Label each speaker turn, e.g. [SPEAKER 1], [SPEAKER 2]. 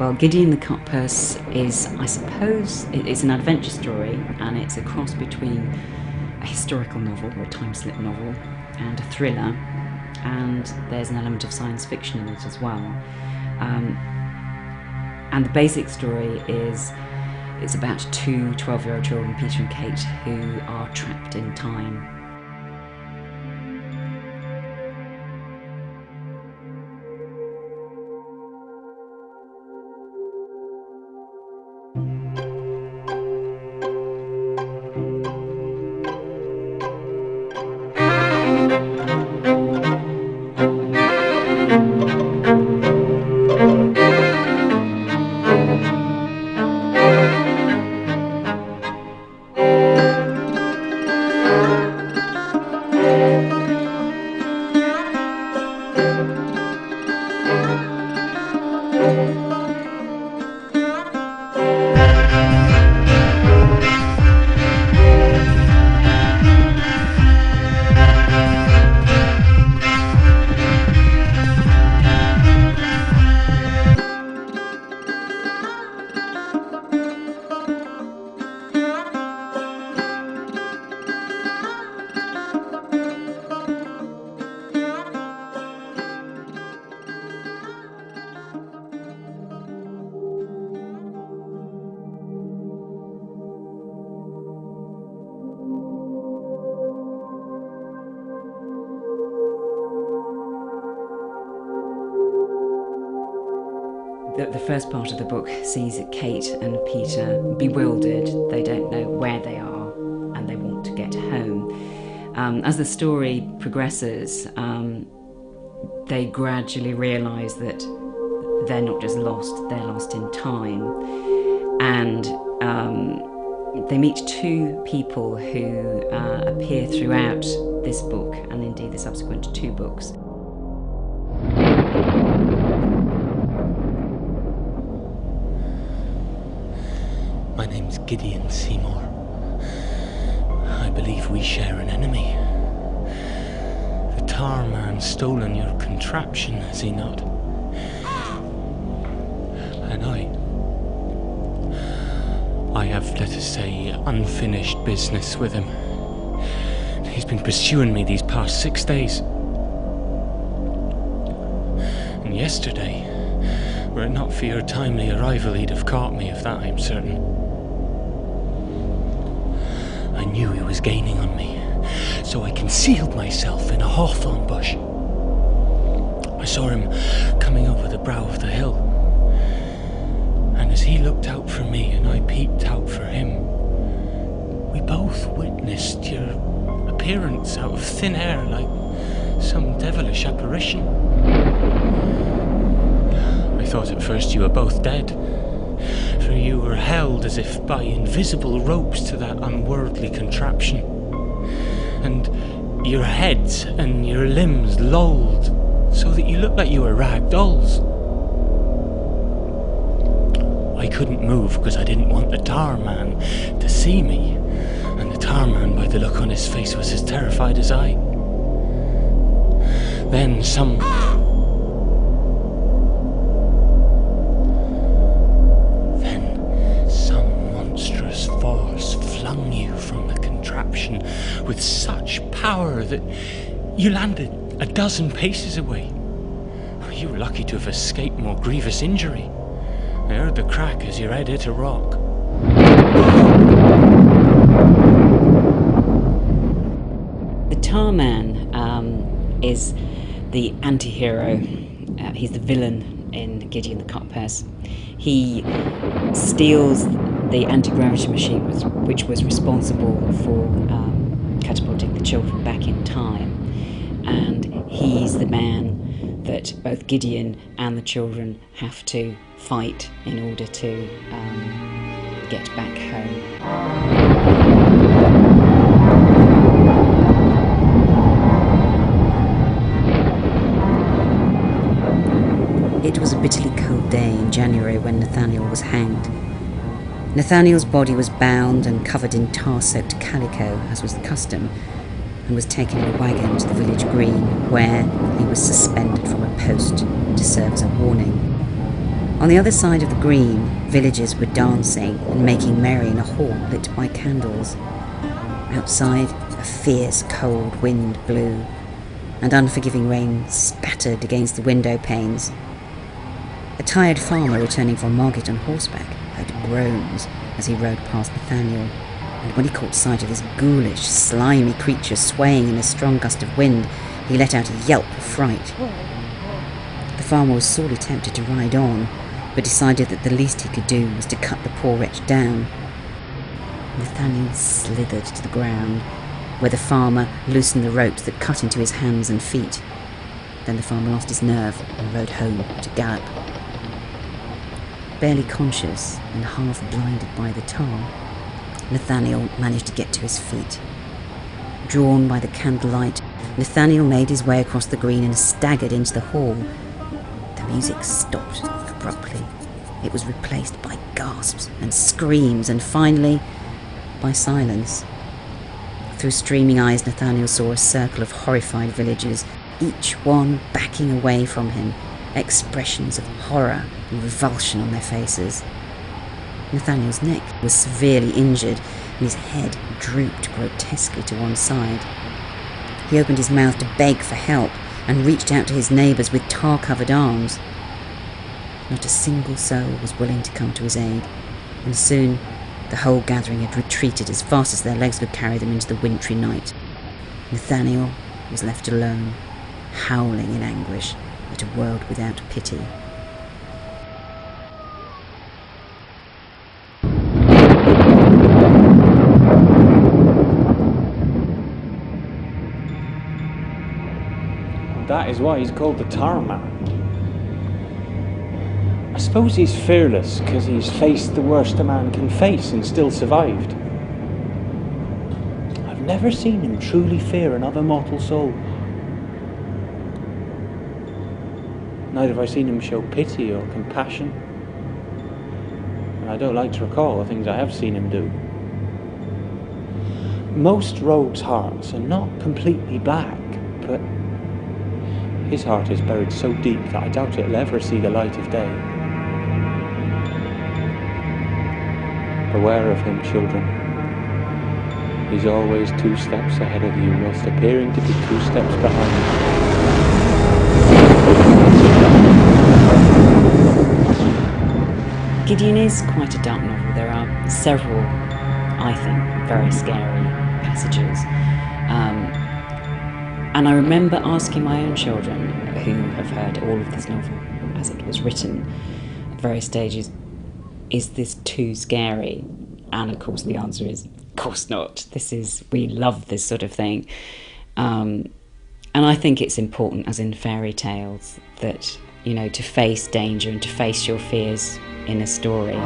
[SPEAKER 1] Well, Gideon The Cutpurse is, I suppose, it's an adventure story, and it's a cross between a historical novel, or a time-slip novel, and a thriller, and there's an element of science fiction in it as well. And the basic story is, it's about two 12-year-old children, Peter and Kate, who are trapped in time. The first part of the book sees Kate and Peter bewildered. They don't know where they are and they want to get home. As the story progresses, they gradually realise that they're not just lost, they're lost in time. And they meet two people who appear throughout this book, and indeed the subsequent two books.
[SPEAKER 2] My name's Gideon Seymour. I believe we share an enemy. The tar man's stolen your contraption, has he not? And I have, let us say, unfinished business with him. He's been pursuing me these past 6 days. And yesterday, were it not for your timely arrival, he'd have caught me, of that I'm certain. I knew he was gaining on me, so I concealed myself in a hawthorn bush. I saw him coming over the brow of the hill, and as he looked out for me and I peeped out for him, we both witnessed your appearance out of thin air like some devilish apparition. I thought at first you were both dead, for you were held as if by invisible ropes to that unworldly contraption, and your heads and your limbs lolled so that you looked like you were rag dolls. I couldn't move because I didn't want the tar man to see me, and the tar man, by the look on his face, was as terrified as I. Then some monstrous force flung you from the contraption with such power that you landed a dozen paces away. You were lucky to have escaped more grievous injury. I heard the crack as your head hit a rock.
[SPEAKER 1] The tar man is the anti-hero. He's the villain in Gideon the Cutpurse. He steals the anti-gravity machine which was responsible for catapulting the children back in time. And he's the man that both Gideon and the children have to fight in order to get back home. It was a bitterly cold day in January when Nathaniel was hanged. Nathaniel's body was bound and covered in tar-soaked calico, as was the custom, and was taken in a wagon to the village green, where he was suspended from a post to serve as a warning. On the other side of the green, villagers were dancing and making merry in a hall lit by candles. Outside, a fierce cold wind blew, and unforgiving rain spattered against the window panes. A tired farmer returning from market on horseback heard groans as he rode past Nathaniel, and when he caught sight of this ghoulish, slimy creature swaying in a strong gust of wind, he let out a yelp of fright. The farmer was sorely tempted to ride on, but decided that the least he could do was to cut the poor wretch down. Nathaniel slithered to the ground, where the farmer loosened the ropes that cut into his hands and feet. Then the farmer lost his nerve and rode home at a gallop. Barely conscious and half blinded by the tar, Nathaniel managed to get to his feet. Drawn by the candlelight, Nathaniel made his way across the green and staggered into the hall. The music stopped abruptly. It was replaced by gasps and screams, and finally by silence. Through streaming eyes, Nathaniel saw a circle of horrified villagers, each one backing away from him, expressions of horror and revulsion on their faces. Nathaniel's neck was severely injured, and his head drooped grotesquely to one side. He opened his mouth to beg for help and reached out to his neighbours with tar-covered arms. Not a single soul was willing to come to his aid, and soon the whole gathering had retreated as fast as their legs could carry them into the wintry night. Nathaniel was left alone, howling in anguish at a world without pity.
[SPEAKER 2] That is why he's called the Tar Man. I suppose he's fearless because he's faced the worst a man can face and still survived. I've never seen him truly fear another mortal soul. Neither have I seen him show pity or compassion. And I don't like to recall the things I have seen him do. Most rogues' hearts are not completely black, but his heart is buried so deep that I doubt it'll ever see the light of day. Beware of him, children. He's always 2 steps ahead of you, whilst appearing to be 2 steps behind you.
[SPEAKER 1] Gideon is quite a dark novel. There are several, I think, very scary passages. And I remember asking my own children, who have heard all of this novel as it was written at various stages, is this too scary? And of course the answer is, of course not. We love this sort of thing. And I think it's important, as in fairy tales, that, to face danger and to face your fears in a story.